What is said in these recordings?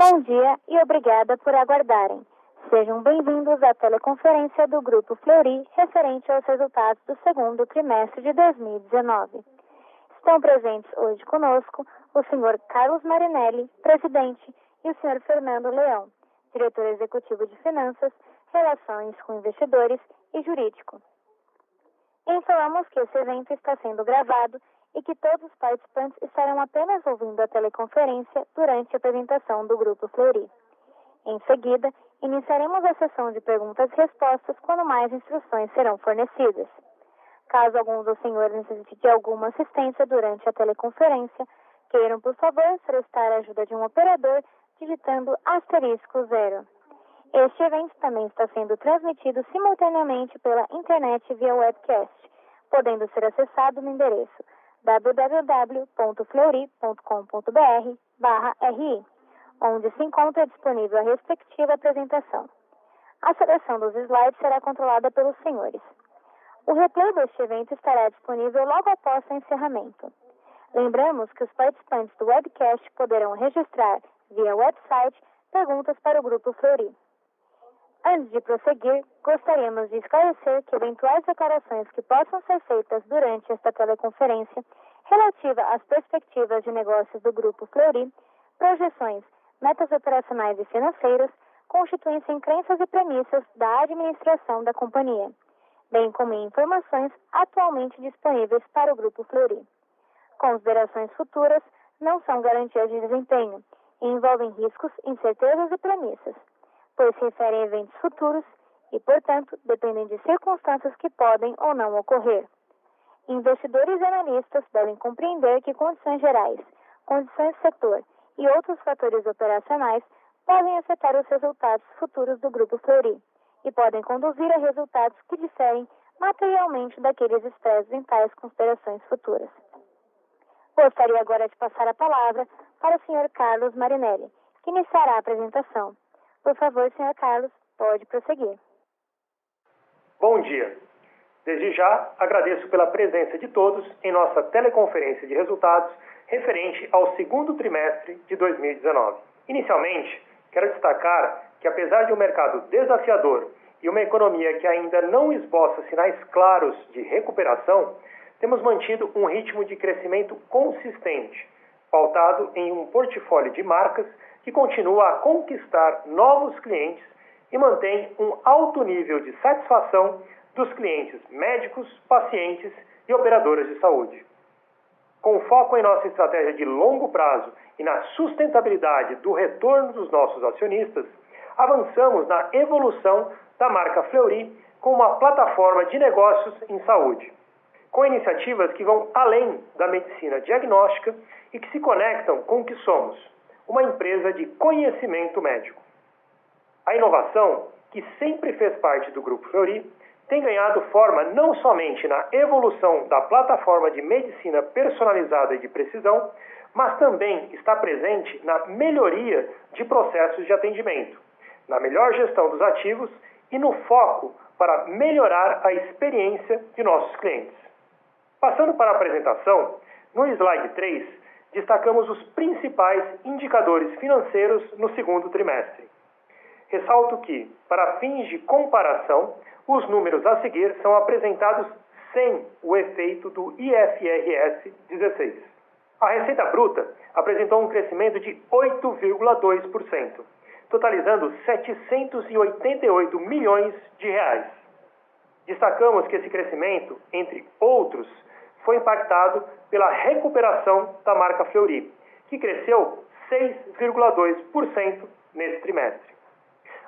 Bom dia e obrigada por aguardarem. Sejam bem-vindos à teleconferência do Grupo Fleury referente aos resultados do segundo trimestre de 2019. Estão presentes hoje conosco o Sr. Carlos Marinelli, presidente, e o Sr. Fernando Leão, diretor executivo de Finanças, Relações com Investidores e Jurídico. Informamos que esse evento está sendo gravado e que todos os participantes estarão apenas ouvindo a teleconferência durante a apresentação do Grupo Fleury. Em seguida, iniciaremos a sessão de perguntas e respostas quando mais instruções serão fornecidas. Caso algum dos senhores necessite de alguma assistência durante a teleconferência, queiram, por favor, solicitar a ajuda de um operador digitando *0. Este evento também está sendo transmitido simultaneamente pela internet via webcast, podendo ser acessado no endereço www.fleury.com.br/ri, onde se encontra disponível a respectiva apresentação. A seleção dos slides será controlada pelos senhores. O replay deste evento estará disponível logo após o encerramento. Lembramos que os participantes do webcast poderão registrar, via website, perguntas para o Grupo Fleury. Antes de prosseguir, gostaríamos de esclarecer que eventuais declarações que possam ser feitas durante esta teleconferência relativa às perspectivas de negócios do Grupo Fleury, projeções, metas operacionais e financeiras, constituem-se em crenças e premissas da administração da companhia, bem como em informações atualmente disponíveis para o Grupo Fleury. Considerações futuras não são garantias de desempenho e envolvem riscos, incertezas e premissas, pois se referem a eventos futuros e, portanto, dependem de circunstâncias que podem ou não ocorrer. Investidores e analistas devem compreender que condições gerais, condições do setor e outros fatores operacionais podem afetar os resultados futuros do Grupo Fleury e podem conduzir a resultados que diferem materialmente daqueles expressos em tais considerações futuras. Gostaria agora de passar a palavra para o Sr. Carlos Marinelli, que iniciará a apresentação. Por favor, Sr. Carlos, pode prosseguir. Bom dia. Desde já, agradeço pela presença de todos em nossa teleconferência de resultados referente ao segundo trimestre de 2019. Inicialmente, quero destacar que, apesar de um mercado desafiador e uma economia que ainda não esboça sinais claros de recuperação, temos mantido um ritmo de crescimento consistente, pautado em um portfólio de marcas que continua a conquistar novos clientes e mantém um alto nível de satisfação dos clientes médicos, pacientes e operadoras de saúde. Com foco em nossa estratégia de longo prazo e na sustentabilidade do retorno dos nossos acionistas, avançamos na evolução da marca Fleury como uma plataforma de negócios em saúde, com iniciativas que vão além da medicina diagnóstica e que se conectam com o que somos, uma empresa de conhecimento médico. A inovação, que sempre fez parte do Grupo Fleury, tem ganhado forma não somente na evolução da plataforma de medicina personalizada e de precisão, mas também está presente na melhoria de processos de atendimento, na melhor gestão dos ativos e no foco para melhorar a experiência de nossos clientes. Passando para a apresentação, no slide 3, destacamos os principais indicadores financeiros no segundo trimestre. Ressalto que, para fins de comparação, os números a seguir são apresentados sem o efeito do IFRS 16. A receita bruta apresentou um crescimento de 8,2%, totalizando 788 milhões de reais. Destacamos que esse crescimento, entre outros, foi impactado pela recuperação da marca Fleury, que cresceu 6,2% nesse trimestre.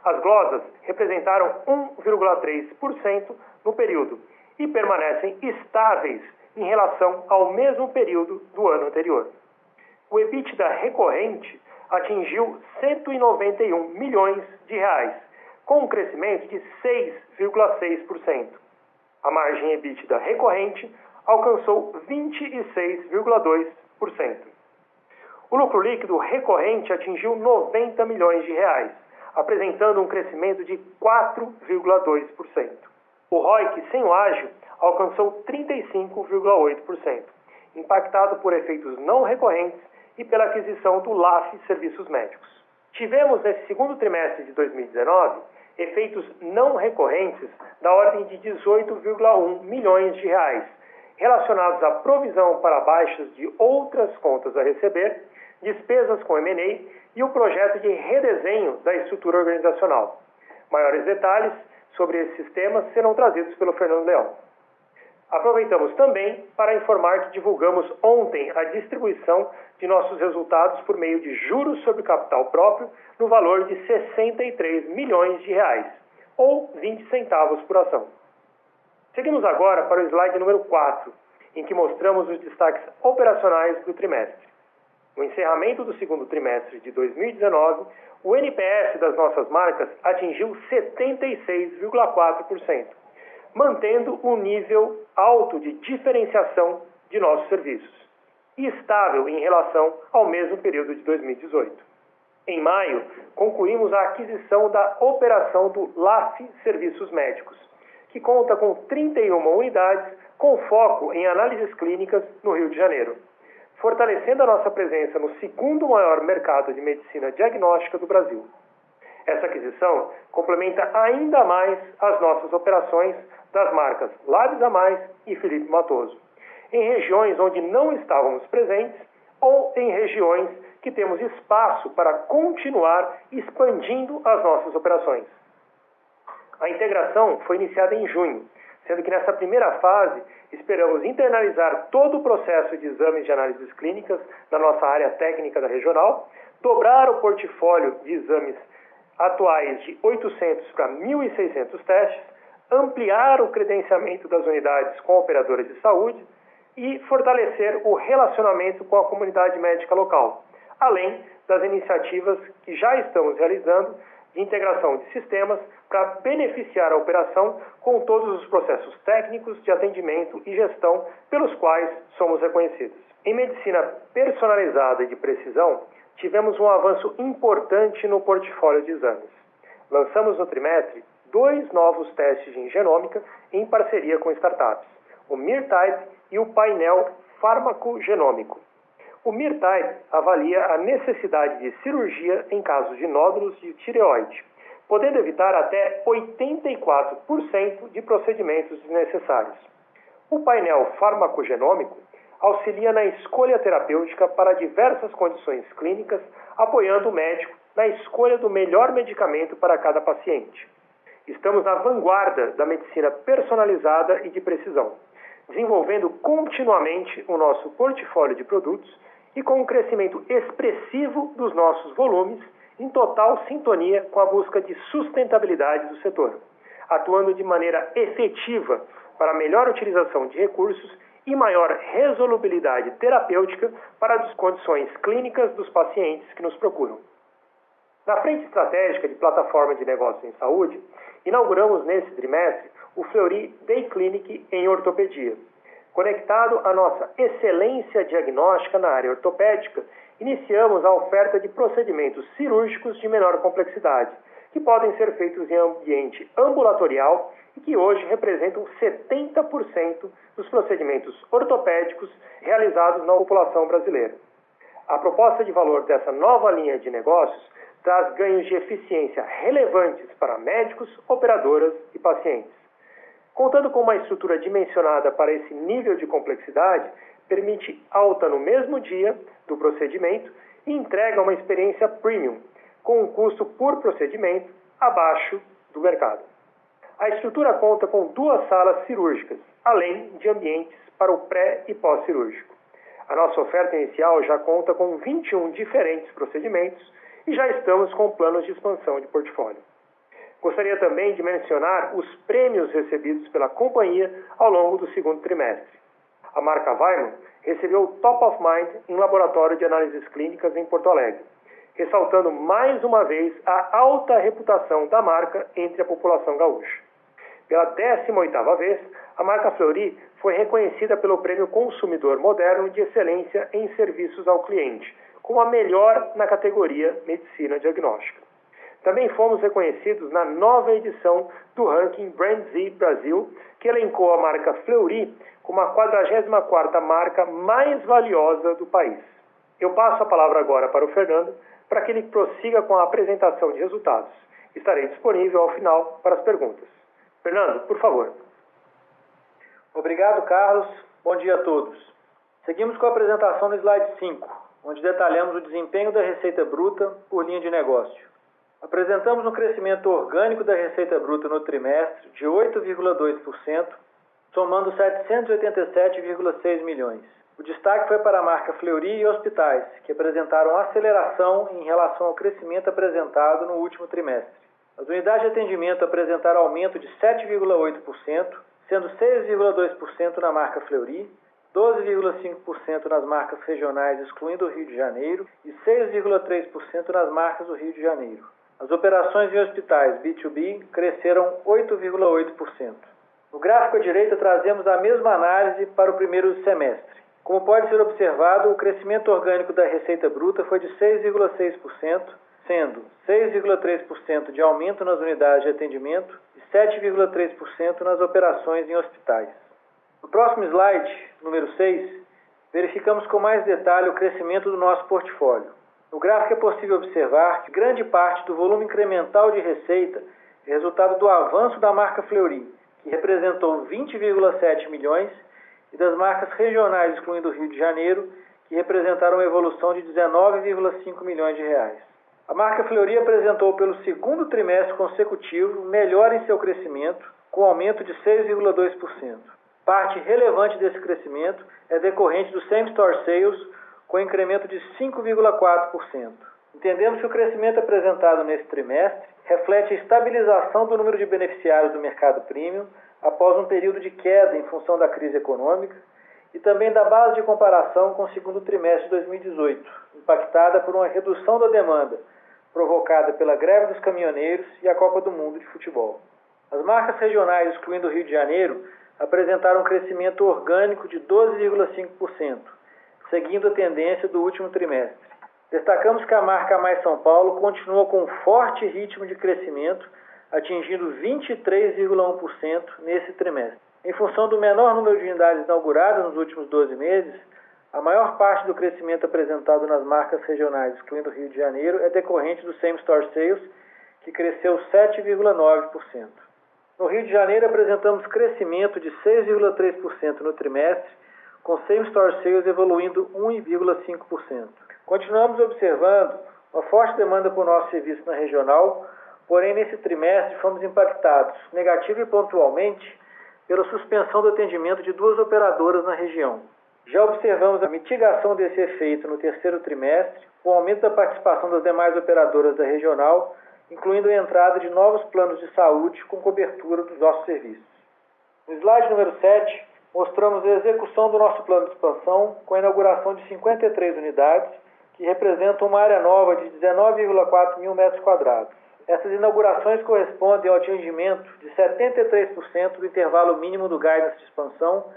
As glosas representaram 1,3% no período e permanecem estáveis em relação ao mesmo período do ano anterior. O EBITDA recorrente atingiu 191 milhões de reais, com um crescimento de 6,6%. A margem EBITDA recorrente alcançou 26,2%. O lucro líquido recorrente atingiu 90 milhões de reais, apresentando um crescimento de 4,2%. O ROIC sem o ágio alcançou 35,8%, impactado por efeitos não recorrentes e pela aquisição do LAF Serviços Médicos. Tivemos, nesse segundo trimestre de 2019, efeitos não recorrentes da ordem de 18,1 milhões de reais, relacionados à provisão para baixas de outras contas a receber, despesas com M&A e o projeto de redesenho da estrutura organizacional. Maiores detalhes sobre esses temas serão trazidos pelo Fernando Leão. Aproveitamos também para informar que divulgamos ontem a distribuição de nossos resultados por meio de juros sobre capital próprio no valor de 63 milhões de reais, ou 20 centavos por ação. Seguimos agora para o slide número 4, em que mostramos os destaques operacionais do trimestre. No encerramento do segundo trimestre de 2019, o NPS das nossas marcas atingiu 76,4%, mantendo um nível alto de diferenciação de nossos serviços, e estável em relação ao mesmo período de 2018. Em maio, concluímos a aquisição da operação do LAF Serviços Médicos, que conta com 31 unidades com foco em análises clínicas no Rio de Janeiro, fortalecendo a nossa presença no segundo maior mercado de medicina diagnóstica do Brasil. Essa aquisição complementa ainda mais as nossas operações das marcas Labs a Mais e Felipe Matoso, em regiões onde não estávamos presentes ou em regiões que temos espaço para continuar expandindo as nossas operações. A integração foi iniciada em junho, sendo que nessa primeira fase esperamos internalizar todo o processo de exames de análises clínicas na nossa área técnica da regional, dobrar o portfólio de exames atuais de 800 para 1.600 testes, ampliar o credenciamento das unidades com operadoras de saúde e fortalecer o relacionamento com a comunidade médica local, além das iniciativas que já estamos realizando de integração de sistemas para beneficiar a operação com todos os processos técnicos de atendimento e gestão pelos quais somos reconhecidos. Em medicina personalizada e de precisão, tivemos um avanço importante no portfólio de exames. Lançamos no trimestre 2 novos testes em genômica em parceria com startups, o MIRType e o painel fármaco-genômico. O MIRType avalia a necessidade de cirurgia em casos de nódulos de tireoide, podendo evitar até 84% de procedimentos desnecessários. O painel farmacogenômico auxilia na escolha terapêutica para diversas condições clínicas, apoiando o médico na escolha do melhor medicamento para cada paciente. Estamos na vanguarda da medicina personalizada e de precisão, desenvolvendo continuamente o nosso portfólio de produtos e com um crescimento expressivo dos nossos volumes, em total sintonia com a busca de sustentabilidade do setor, atuando de maneira efetiva para a melhor utilização de recursos e maior resolubilidade terapêutica para as condições clínicas dos pacientes que nos procuram. Na frente estratégica de plataforma de negócios em saúde, inauguramos nesse trimestre o Fleury Day Clinic em ortopedia. Conectado à nossa excelência diagnóstica na área ortopédica, iniciamos a oferta de procedimentos cirúrgicos de menor complexidade, que podem ser feitos em ambiente ambulatorial e que hoje representam 70% dos procedimentos ortopédicos realizados na população brasileira. A proposta de valor dessa nova linha de negócios traz ganhos de eficiência relevantes para médicos, operadoras e pacientes. Contando com uma estrutura dimensionada para esse nível de complexidade, permite alta no mesmo dia do procedimento e entrega uma experiência premium, com um custo por procedimento abaixo do mercado. A estrutura conta com 2 salas cirúrgicas, além de ambientes para o pré- e pós-cirúrgico. A nossa oferta inicial já conta com 21 diferentes procedimentos e já estamos com planos de expansão de portfólio. Gostaria também de mencionar os prêmios recebidos pela companhia ao longo do segundo trimestre. A marca Weimar recebeu o Top of Mind em laboratório de análises clínicas em Porto Alegre, ressaltando mais uma vez a alta reputação da marca entre a população gaúcha. Pela 18ª vez, a marca Fleury foi reconhecida pelo Prêmio Consumidor Moderno de Excelência em Serviços ao Cliente, como a melhor na categoria Medicina Diagnóstica. Também fomos reconhecidos na nova edição do ranking Brand Z Brasil, que elencou a marca Fleury como a 44ª marca mais valiosa do país. Eu passo a palavra agora para o Fernando, para que ele prossiga com a apresentação de resultados. Estarei disponível ao final para as perguntas. Fernando, por favor. Obrigado, Carlos. Bom dia a todos. Seguimos com a apresentação no slide 5, onde detalhamos o desempenho da receita bruta por linha de negócio. Apresentamos um crescimento orgânico da receita bruta no trimestre de 8,2%, somando 787,6 milhões. O destaque foi para a marca Fleury e Hospitais, que apresentaram aceleração em relação ao crescimento apresentado no último trimestre. As unidades de atendimento apresentaram aumento de 7,8%, sendo 6,2% na marca Fleury, 12,5% nas marcas regionais, excluindo o Rio de Janeiro, e 6,3% nas marcas do Rio de Janeiro. As operações em hospitais B2B cresceram 8,8%. No gráfico à direita, trazemos a mesma análise para o primeiro semestre. Como pode ser observado, o crescimento orgânico da receita bruta foi de 6,6%, sendo 6,3% de aumento nas unidades de atendimento e 7,3% nas operações em hospitais. No próximo slide, número 6, verificamos com mais detalhe o crescimento do nosso portfólio. No gráfico é possível observar que grande parte do volume incremental de receita é resultado do avanço da marca Fleury, que representou 20,7 milhões, e das marcas regionais, excluindo o Rio de Janeiro, que representaram uma evolução de 19,5 milhões de reais. A marca Fleury apresentou pelo segundo trimestre consecutivo melhora em seu crescimento, com aumento de 6,2%. Parte relevante desse crescimento é decorrente do Same Store Sales, com incremento de 5,4%. Entendemos que o crescimento apresentado nesse trimestre reflete a estabilização do número de beneficiários do mercado premium após um período de queda em função da crise econômica e também da base de comparação com o segundo trimestre de 2018, impactada por uma redução da demanda provocada pela greve dos caminhoneiros e a Copa do Mundo de futebol. As marcas regionais, excluindo o Rio de Janeiro, apresentaram um crescimento orgânico de 12,5%, seguindo a tendência do último trimestre. Destacamos que a marca Mais São Paulo continua com um forte ritmo de crescimento, atingindo 23,1% nesse trimestre. Em função do menor número de unidades inauguradas nos últimos 12 meses, a maior parte do crescimento apresentado nas marcas regionais, excluindo o Rio de Janeiro, é decorrente do Same Store Sales, que cresceu 7,9%. No Rio de Janeiro, apresentamos crescimento de 6,3% no trimestre, com Same Store Sales evoluindo 1,5%. Continuamos observando uma forte demanda por nosso serviço na regional, porém nesse trimestre fomos impactados, negativo e pontualmente, pela suspensão do atendimento de 2 operadoras na região. Já observamos a mitigação desse efeito no terceiro trimestre, com o aumento da participação das demais operadoras da regional, incluindo a entrada de novos planos de saúde com cobertura dos nossos serviços. No slide número 7, mostramos a execução do nosso plano de expansão com a inauguração de 53 unidades, que representam uma área nova de 19,4 mil metros quadrados. Essas inaugurações correspondem ao atingimento de 73% do intervalo mínimo do guidance de expansão,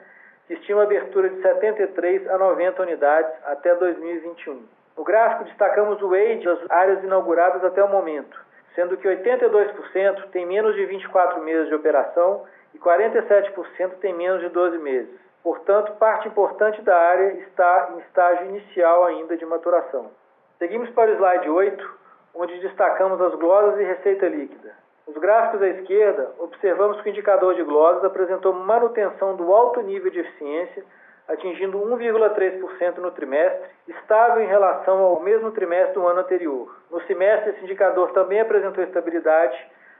que estima a abertura de 73 a 90 unidades até 2021. No gráfico, destacamos o age das áreas inauguradas até o momento, sendo que 82% tem menos de 24 meses de operação e 47% tem menos de 12 meses. Portanto, parte importante da área está em estágio inicial ainda de maturação. Seguimos para o slide 8, onde destacamos as glosas e receita líquida. Nos gráficos à esquerda, observamos que o indicador de glosas apresentou manutenção do alto nível de eficiência, atingindo 1,3% no trimestre, estável em relação ao mesmo trimestre do ano anterior. No semestre, esse indicador também apresentou estabilidade,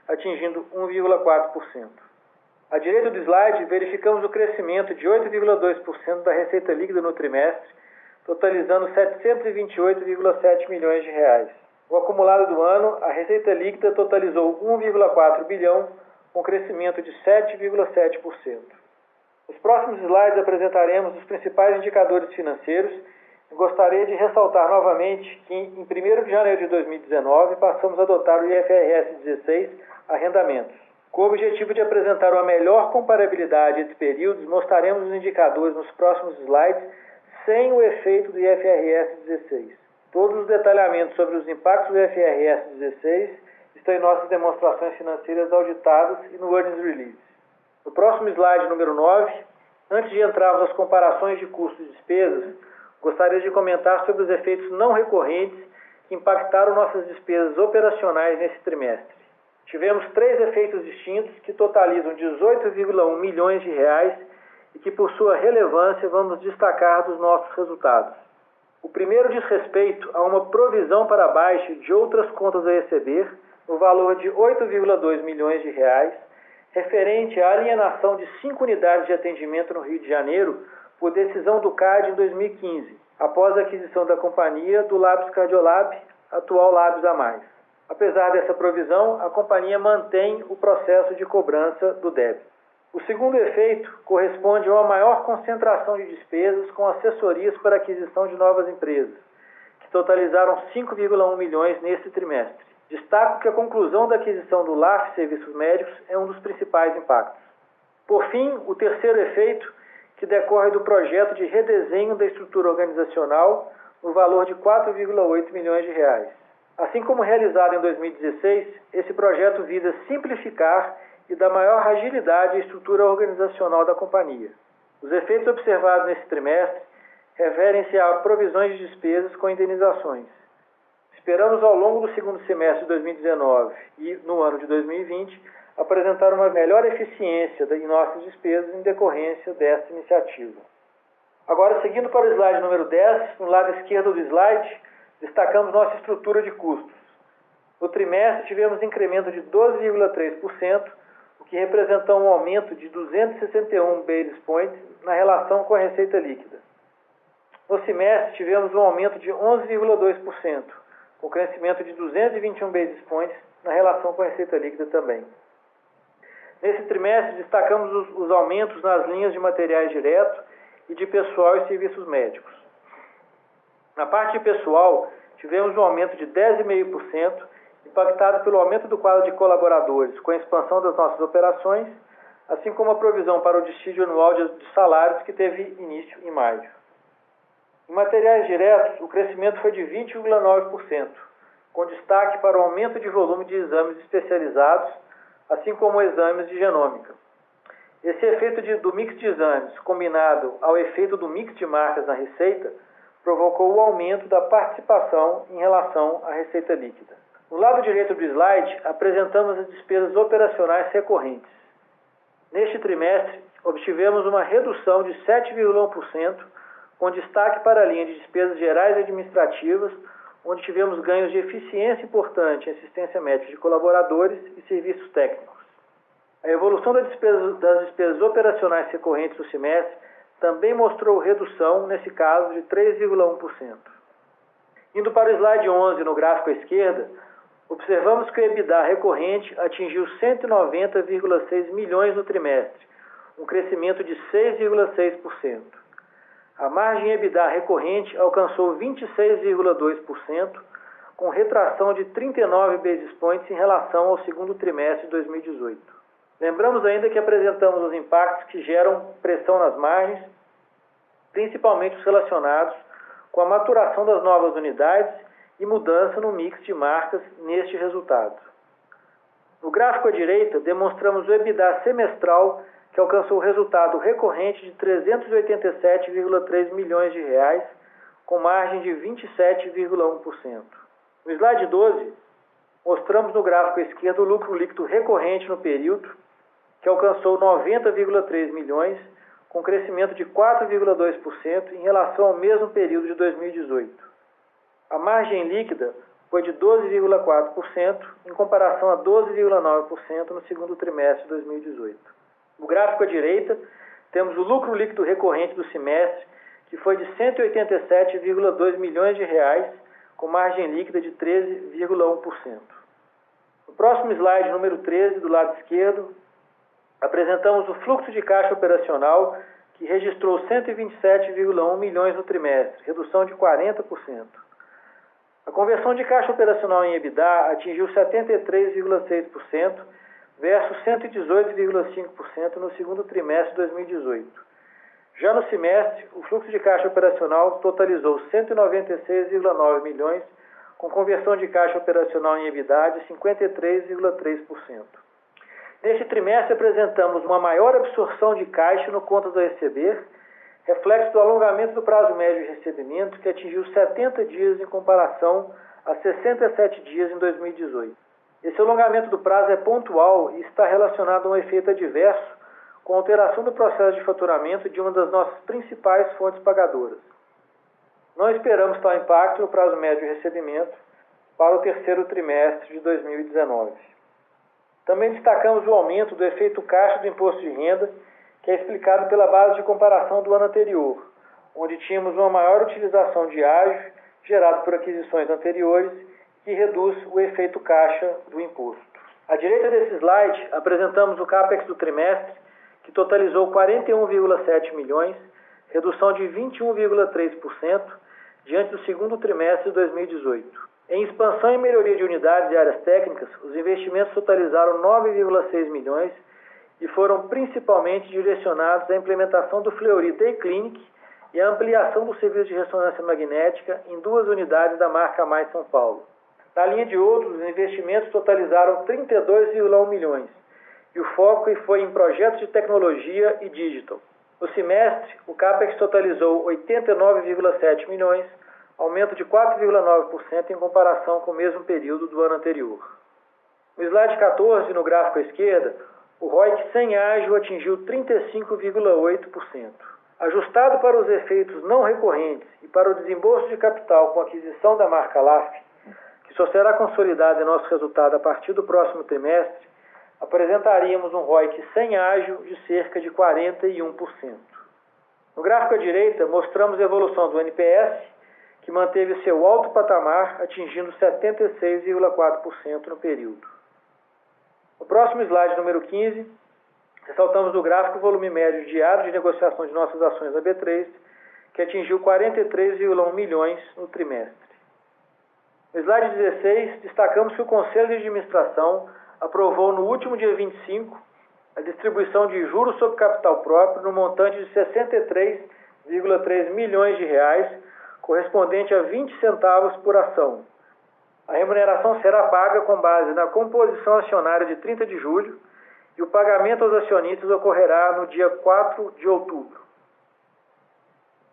atingindo 1,4%. À direita do slide, verificamos o crescimento de 8,2% da receita líquida no trimestre, totalizando 728,7 milhões de reais. No acumulado do ano, a receita líquida totalizou 1,4 bilhão, com crescimento de 7,7%. Nos próximos slides apresentaremos os principais indicadores financeiros e gostaria de ressaltar novamente que, em 1º de janeiro de 2019, passamos a adotar o IFRS 16, Arrendamentos. Com o objetivo de apresentar uma melhor comparabilidade entre períodos, mostraremos os indicadores nos próximos slides sem o efeito do IFRS 16. Todos os detalhamentos sobre os impactos do IFRS 16 estão em nossas demonstrações financeiras auditadas e no Earnings Release. No próximo slide, número 9, antes de entrarmos nas comparações de custos e despesas, gostaria de comentar sobre os efeitos não recorrentes que impactaram nossas despesas operacionais nesse trimestre. Tivemos 3 efeitos distintos que totalizam 18,1 milhões de reais e que, por sua relevância, vamos destacar dos nossos resultados. O primeiro diz respeito a uma provisão para baixo de outras contas a receber, no valor de 8,2 milhões de reais, referente à alienação de 5 unidades de atendimento no Rio de Janeiro por decisão do CAD em 2015, após a aquisição da companhia do Labs Cardiolab, atual Labs a Mais. Apesar dessa provisão, a companhia mantém o processo de cobrança do débito. O segundo efeito corresponde a uma maior concentração de despesas com assessorias para aquisição de novas empresas, que totalizaram 5,1 milhões neste trimestre. Destaco que a conclusão da aquisição do LAF Serviços Médicos é um dos principais impactos. Por fim, o terceiro efeito, que decorre do projeto de redesenho da estrutura organizacional no valor de 4,8 milhões de reais. Assim como realizado em 2016, esse projeto visa simplificar e dar maior agilidade à estrutura organizacional da companhia. Os efeitos observados nesse trimestre referem-se a provisões de despesas com indenizações. Esperamos, ao longo do segundo semestre de 2019 e no ano de 2020, apresentar uma melhor eficiência em nossas despesas em decorrência desta iniciativa. Agora, seguindo para o slide número 10, no lado esquerdo do slide, destacamos nossa estrutura de custos. No trimestre, tivemos incremento de 12,3%, o que representa um aumento de 261 basis points na relação com a receita líquida. No semestre, tivemos um aumento de 11,2%, com crescimento de 221 basis points na relação com a receita líquida também. Nesse trimestre, destacamos os aumentos nas linhas de materiais diretos e de pessoal e serviços médicos. Na parte de pessoal, tivemos um aumento de 10,5%, impactado pelo aumento do quadro de colaboradores, com a expansão das nossas operações, assim como a provisão para o dissídio anual de salários que teve início em maio. Em materiais diretos, o crescimento foi de 20,9%, com destaque para o aumento de volume de exames especializados, assim como exames de genômica. Esse efeito do mix de exames, combinado ao efeito do mix de marcas na receita, provocou o aumento da participação em relação à receita líquida. No lado direito do slide, apresentamos as despesas operacionais recorrentes. Neste trimestre, obtivemos uma redução de 7,1%, com destaque para a linha de despesas gerais e administrativas, onde tivemos ganhos de eficiência importante em assistência médica de colaboradores e serviços técnicos. A evolução das despesas operacionais recorrentes no semestre também mostrou redução, nesse caso, de 3,1%. Indo para o slide 11, no gráfico à esquerda, observamos que o EBITDA recorrente atingiu 190,6 milhões no trimestre, um crescimento de 6,6%. A margem EBITDA recorrente alcançou 26,2%, com retração de 39 basis points em relação ao segundo trimestre de 2018. Lembramos ainda que apresentamos os impactos que geram pressão nas margens, principalmente os relacionados com a maturação das novas unidades e mudança no mix de marcas neste resultado. No gráfico à direita, demonstramos o EBITDA semestral, que alcançou o resultado recorrente de 387,3 milhões de reais, com margem de 27,1%. No slide 12, mostramos no gráfico à esquerda o lucro líquido recorrente no período, que alcançou 90,3 milhões, com crescimento de 4,2% em relação ao mesmo período de 2018. A margem líquida foi de 12,4%, em comparação a 12,9% no segundo trimestre de 2018. No gráfico à direita, temos o lucro líquido recorrente do semestre, que foi de 187,2 milhões de reais, com margem líquida de 13,1%. No próximo slide, número 13, do lado esquerdo, apresentamos o fluxo de caixa operacional, que registrou 127,1 milhões no trimestre, redução de 40%. A conversão de caixa operacional em EBITDA atingiu 73,6%, versus 118,5% no segundo trimestre de 2018. Já no semestre, o fluxo de caixa operacional totalizou 196,9 milhões, com conversão de caixa operacional em EBITDA de 53,3%. Neste trimestre, apresentamos uma maior absorção de caixa no contas a receber, reflexo do alongamento do prazo médio de recebimento, que atingiu 70 dias em comparação a 67 dias em 2018. Esse alongamento do prazo é pontual e está relacionado a um efeito adverso com a alteração do processo de faturamento de uma das nossas principais fontes pagadoras. Não esperamos tal impacto no prazo médio de recebimento para o terceiro trimestre de 2019. Também destacamos o aumento do efeito caixa do imposto de renda, que é explicado pela base de comparação do ano anterior, onde tínhamos uma maior utilização de ágio gerado por aquisições anteriores, que reduz o efeito caixa do imposto. À direita desse slide, apresentamos o CAPEX do trimestre, que totalizou 41,7 milhões, redução de 21,3% diante do segundo trimestre de 2018. Em expansão e melhoria de unidades e áreas técnicas, os investimentos totalizaram 9,6 milhões e foram principalmente direcionados à implementação do Fleury Day Clinic e à ampliação do serviço de ressonância magnética em 2 unidades da marca Mais São Paulo. Na linha de outros, os investimentos totalizaram 32,1 milhões e o foco foi em projetos de tecnologia e digital. No semestre, o CAPEX totalizou 89,7 milhões, aumento de 4,9% em comparação com o mesmo período do ano anterior. No slide 14, no gráfico à esquerda, o ROIC sem ágio atingiu 35,8%. Ajustado para os efeitos não recorrentes e para o desembolso de capital com a aquisição da marca LAF, que só será consolidada em nosso resultado a partir do próximo trimestre, apresentaríamos um ROIC sem ágio de cerca de 41%. No gráfico à direita, mostramos a evolução do NPS, que manteve seu alto patamar, atingindo 76,4% no período. No próximo slide, número 15, ressaltamos o gráfico volume médio diário de negociação de nossas ações da B3, que atingiu 43,1 milhões no trimestre. No slide 16, destacamos que o Conselho de Administração aprovou no último dia 25 a distribuição de juros sobre capital próprio no montante de 63,3 milhões de reais, correspondente a 20 centavos por ação. A remuneração será paga com base na composição acionária de 30 de julho e o pagamento aos acionistas ocorrerá no dia 4 de outubro.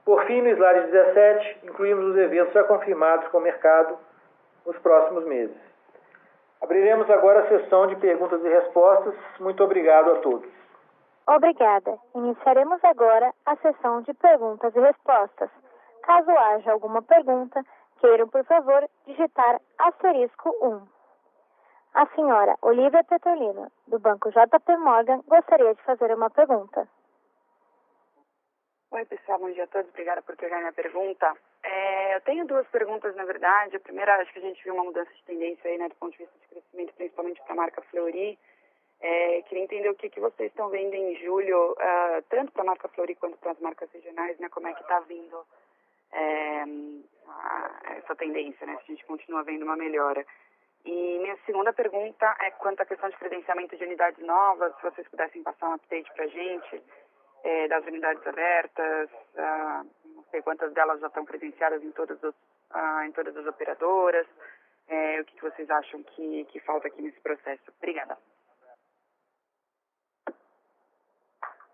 Por fim, no slide 17, incluímos os eventos já confirmados com o mercado nos próximos meses. Abriremos agora a sessão de perguntas e respostas. Muito obrigado a todos. Obrigada. Iniciaremos agora a sessão de perguntas e respostas. Caso haja alguma pergunta, queiram, por favor, digitar *1. A senhora Olivia Petrolino, do Banco JP Morgan, gostaria de fazer uma pergunta. Oi, pessoal, bom dia a todos. Obrigada por pegar minha pergunta. Eu tenho 2 perguntas, na verdade. A primeira, acho que a gente viu uma mudança de tendência aí, né, do ponto de vista de crescimento, principalmente para a marca Fleury. Queria entender o que vocês estão vendo em julho, tanto para a marca Fleury quanto para as marcas regionais, né, como é que está vindo essa tendência, né, se a gente continua vendo uma melhora. E minha segunda pergunta é quanto à questão de credenciamento de unidades novas, se vocês pudessem passar um update para a gente das unidades abertas, não sei quantas delas já estão credenciadas em todas as operadoras, o que vocês acham que falta aqui nesse processo. Obrigada.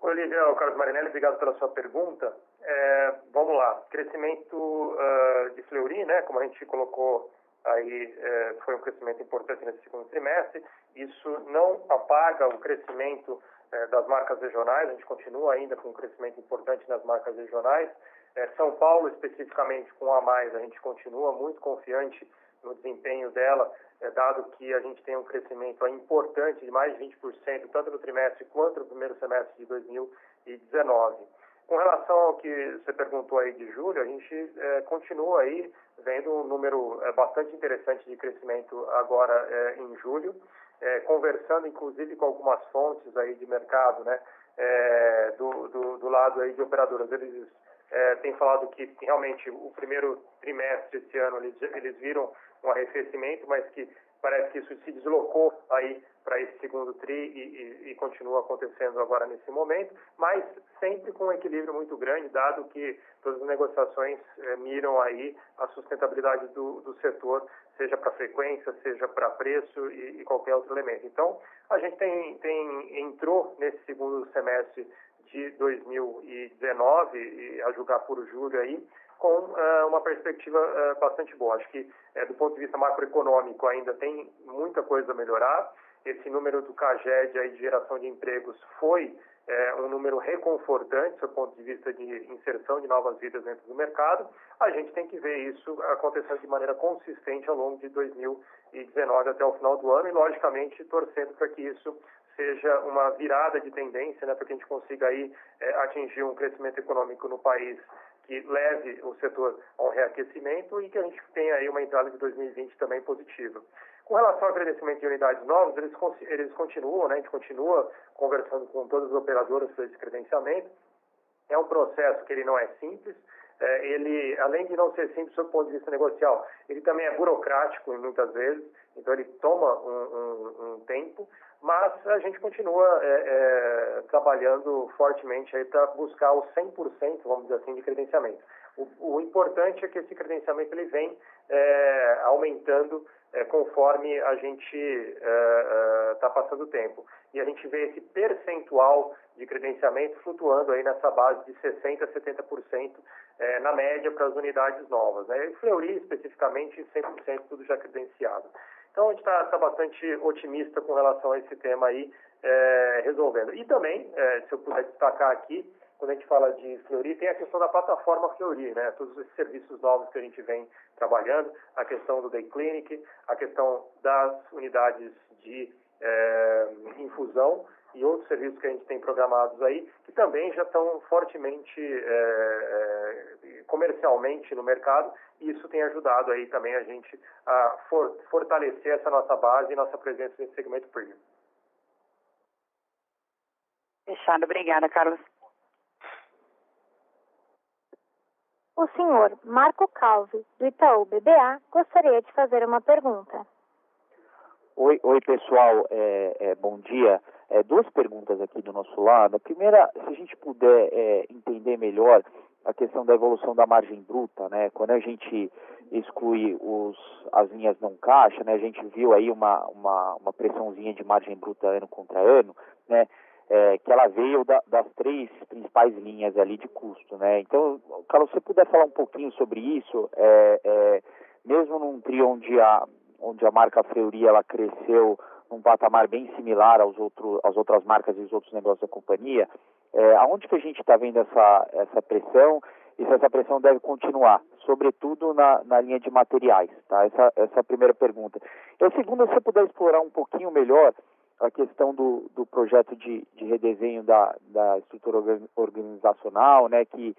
Oi, Olivia, o Carlos Marinelli, obrigado pela sua pergunta. Vamos lá, crescimento de Fleury, né, como a gente colocou aí, foi um crescimento importante nesse segundo trimestre. Isso não apaga o crescimento das marcas regionais, a gente continua ainda com um crescimento importante nas marcas regionais. São Paulo, especificamente com a Mais, a gente continua muito confiante no desempenho dela, dado que a gente tem um crescimento importante de mais de 20%, tanto no trimestre quanto no primeiro semestre de 2019. Com relação ao que você perguntou aí de julho, a gente continua aí vendo um número bastante interessante de crescimento agora em julho, conversando inclusive com algumas fontes aí de mercado, né, do lado aí de operadoras. Eles têm falado que realmente o primeiro trimestre esse ano eles viram um arrefecimento, mas que parece que isso se deslocou aí para esse segundo tri e continua acontecendo agora nesse momento, mas sempre com um equilíbrio muito grande, dado que todas as negociações miram aí a sustentabilidade do setor, seja para frequência, seja para preço e qualquer outro elemento. Então, a gente entrou nesse segundo semestre de 2019, e a julgar por julho aí, com uma perspectiva bastante boa. Acho que, do ponto de vista macroeconômico, ainda tem muita coisa a melhorar. Esse número do CAGED aí de geração de empregos foi um número reconfortante do ponto de vista de inserção de novas vidas dentro do mercado. A gente tem que ver isso acontecendo de maneira consistente ao longo de 2019 até o final do ano e, logicamente, torcendo para que isso seja uma virada de tendência, né, para que a gente consiga aí atingir um crescimento econômico no país que leve o setor a um reaquecimento e que a gente tenha aí uma entrada de 2020 também positiva. Com relação ao crescimento de unidades novas, eles continuam, né, a gente continua conversando com todas as operadoras sobre esse credenciamento. É um processo que ele não é simples. Ele, além de não ser simples do ponto de vista negocial, ele também é burocrático muitas vezes, então ele toma um tempo, mas a gente continua trabalhando fortemente aí para buscar o 100%, vamos dizer assim, de credenciamento. O importante é que esse credenciamento ele vem aumentando conforme a gente está passando o tempo. E a gente vê esse percentual de credenciamento flutuando aí nessa base de 60% a 70% na média para as unidades novas. Né? E Fleury, especificamente, 100% tudo já credenciado. Então, a gente está bastante otimista com relação a esse tema aí, resolvendo. E também, se eu puder destacar aqui, quando a gente fala de Fleury, tem a questão da plataforma Fleury, né? Todos esses serviços novos que a gente vem trabalhando, a questão do Day Clinic, a questão das unidades de infusão e outros serviços que a gente tem programados aí, que também já estão fortemente comercialmente no mercado, e isso tem ajudado aí também a gente a fortalecer essa nossa base e nossa presença nesse segmento premium. Fechado. Obrigada, Carlos. O senhor Marco Calvi, do Itaú BBA, gostaria de fazer uma pergunta. Oi pessoal, bom dia. Duas perguntas aqui do nosso lado. A primeira, se a gente puder entender melhor a questão da evolução da margem bruta, né? Quando a gente exclui as linhas não caixa, né? A gente viu aí uma pressãozinha de margem bruta ano contra ano, né? Que ela veio das três principais linhas ali de custo, né? Então, Carlos, se você puder falar um pouquinho sobre isso, mesmo num trio onde a marca Fleury ela cresceu num patamar bem similar às outras marcas e os outros negócios da companhia, aonde que a gente está vendo essa pressão e se essa pressão deve continuar, sobretudo na linha de materiais, tá? Essa é a primeira pergunta. E a segunda, se você puder explorar um pouquinho melhor a questão do projeto de redesenho da estrutura organizacional, né? Que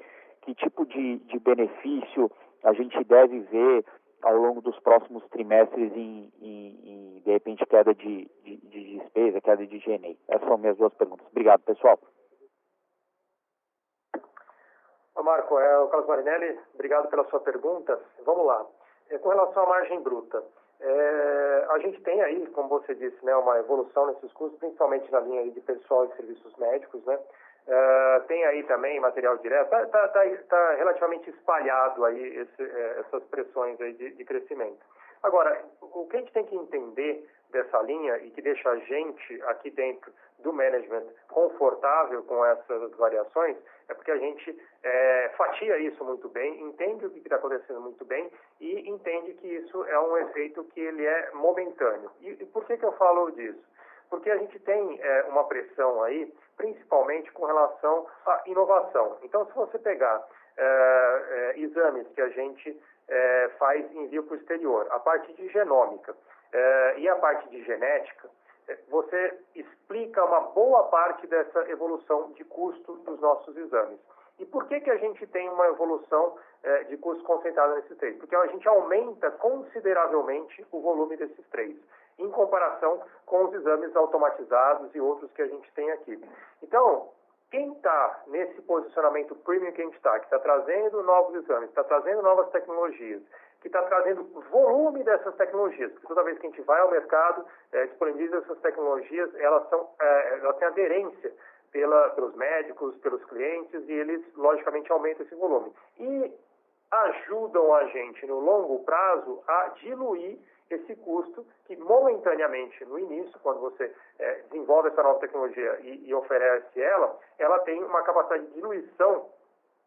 tipo de benefício a gente deve ver ao longo dos próximos trimestres em de repente, queda de despesa, queda de G&A? Essas são minhas duas perguntas. Obrigado, pessoal. Marco, o Carlos Marinelli, obrigado pela sua pergunta. Vamos lá. Com relação à margem bruta, a gente tem aí, como você disse, né, uma evolução nesses custos, principalmente na linha de pessoal e serviços médicos, né? Tem aí também material direto, tá relativamente espalhado aí essas pressões aí de crescimento. Agora, o que a gente tem que entender dessa linha e que deixa a gente aqui dentro do management confortável com essas variações é porque a gente fatia isso muito bem, entende o que está acontecendo muito bem e entende que isso é um efeito que ele é momentâneo. E por que eu falo disso? Porque a gente tem uma pressão aí, principalmente com relação à inovação. Então, se você pegar exames que a gente faz envio para o exterior, a parte de genômica e a parte de genética, você explica uma boa parte dessa evolução de custo dos nossos exames. E por que a gente tem uma evolução de custo concentrada nesses três? Porque a gente aumenta consideravelmente o volume desses três, em comparação com os exames automatizados e outros que a gente tem aqui. Então, quem está nesse posicionamento premium que a gente está, que está trazendo novos exames, está trazendo novas tecnologias, que está trazendo volume dessas tecnologias, porque toda vez que a gente vai ao mercado, disponibiliza essas tecnologias, elas têm aderência pelos médicos, pelos clientes, e eles, logicamente, aumentam esse volume. E ajudam a gente, no longo prazo, a diluir esse custo que, momentaneamente, no início, quando você desenvolve essa nova tecnologia e oferece ela tem uma capacidade de diluição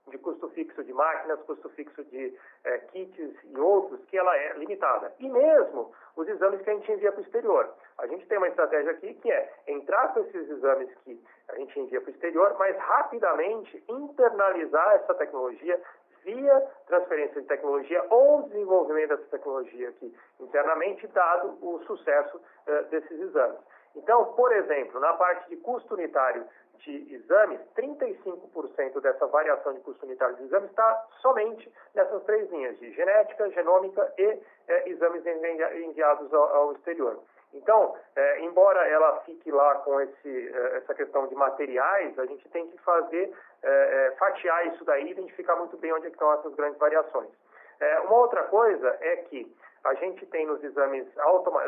de custo fixo de máquinas, custo fixo de kits e outros, que ela é limitada. E mesmo os exames que a gente envia para o exterior. A gente tem uma estratégia aqui que é entrar com esses exames que a gente envia para o exterior, mas rapidamente internalizar essa tecnologia via transferência de tecnologia ou desenvolvimento dessa tecnologia aqui internamente, dado o sucesso desses exames. Então, por exemplo, na parte de custo unitário de exames, 35% dessa variação de custo unitário de exames está somente nessas três linhas, de genética, genômica e exames enviados ao exterior. Então, embora ela fique lá com essa questão de materiais, a gente tem que fazer, fatiar isso daí e identificar muito bem onde estão essas grandes variações. Uma outra coisa é que a gente tem nos exames,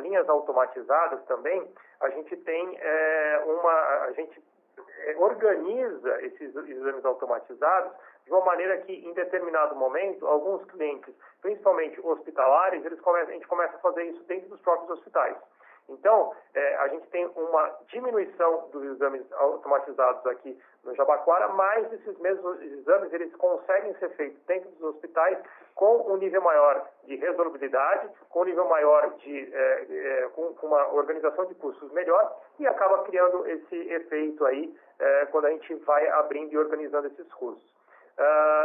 linhas automatizadas também, a gente tem a gente organiza esses exames automatizados de uma maneira que, em determinado momento, alguns clientes, principalmente hospitalares, a gente começa a fazer isso dentro dos próprios hospitais. Então, a gente tem uma diminuição dos exames automatizados aqui no Jabaquara, mas esses mesmos exames eles conseguem ser feitos dentro dos hospitais com um nível maior de resolvibilidade, com um nível maior com uma organização de custos melhor e acaba criando esse efeito aí quando a gente vai abrindo e organizando esses custos.